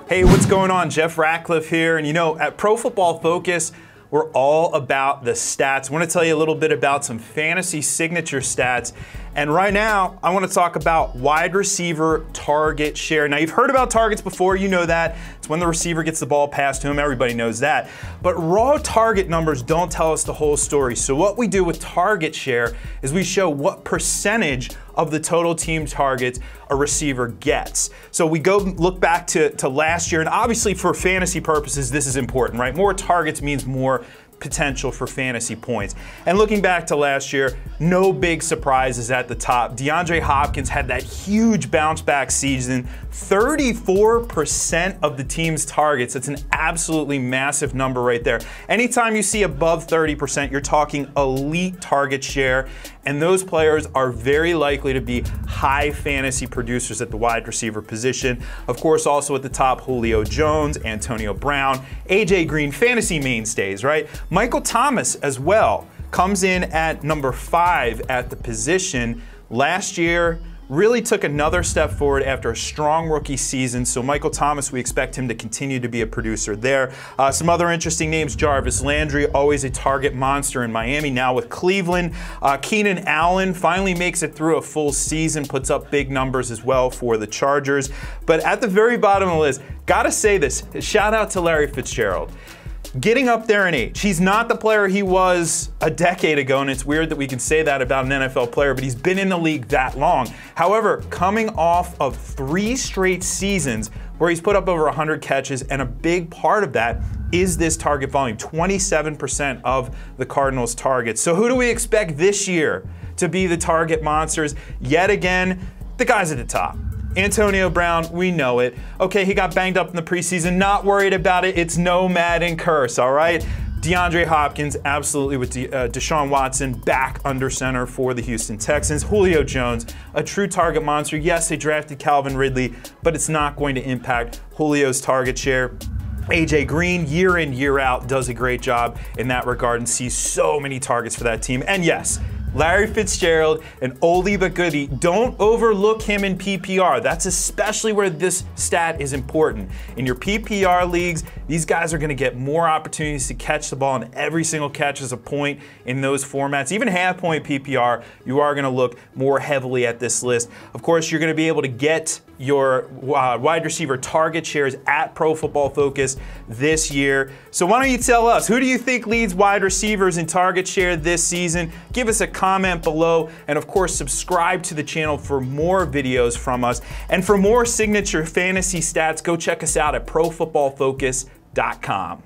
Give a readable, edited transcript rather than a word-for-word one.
Hey, what's going on? Jeff Ratcliffe here. And you know, at Pro Football Focus, we're all about the stats. I want to tell you a little bit about some fantasy signature stats. And right now, I want to talk about wide receiver target share. Now, you've heard about targets before, you know that. It's when the receiver gets the ball passed to him, everybody knows that. But raw target numbers don't tell us the whole story. So what we do with target share is we show what percentage of the total team targets a receiver gets. So we go look back to last year, and obviously for fantasy purposes, this is important, right? More targets means more potential for fantasy points. And looking back to last year, no big surprises at the top. DeAndre Hopkins had that huge bounce back season, 34% of the team's targets. That's an absolutely massive number right there. Anytime you see above 30%, you're talking elite target share, and those players are very likely to be high fantasy producers at the wide receiver position. Of course, also at the top, Julio Jones, Antonio Brown, AJ Green, fantasy mainstays, right? Michael Thomas as well comes in at number 5 at the position. Last year, really took another step forward after a strong rookie season. So Michael Thomas, we expect him to continue to be a producer there. Some other interesting names: Jarvis Landry, always a target monster in Miami, now with Cleveland. Keenan Allen finally makes it through a full season, puts up big numbers as well for the Chargers. But at the very bottom of the list, gotta say this, shout out to Larry Fitzgerald. Getting up there in age. He's not the player he was a decade ago, and it's weird that we can say that about an NFL player, but he's been in the league that long. However, coming off of 3 straight seasons where he's put up over 100 catches, and a big part of that is this target volume, 27% of the Cardinals' targets. So who do we expect this year to be the target monsters? Yet again, the guys at the top. Antonio Brown, we know it. Okay, he got banged up in the preseason, not worried about it. It's no Madden curse, all right? DeAndre Hopkins, absolutely, with Deshaun Watson back under center for the Houston Texans. Julio Jones, a true target monster. Yes, they drafted Calvin Ridley, but it's not going to impact Julio's target share. AJ Green, year in, year out, does a great job in that regard and sees so many targets for that team. And yes, Larry Fitzgerald, an oldie but goodie. Don't overlook him in PPR. That's especially where this stat is important. In your PPR leagues, these guys are going to get more opportunities to catch the ball, and every single catch is a point in those formats. Even half-point PPR, you are going to look more heavily at this list. Of course, you're going to be able to get your wide receiver target shares at Pro Football Focus this year. So why don't you tell us, who do you think leads wide receivers in target share this season? Give us a comment below, and of course subscribe to the channel for more videos from us. And for more signature fantasy stats, go check us out at ProFootballFocus.com.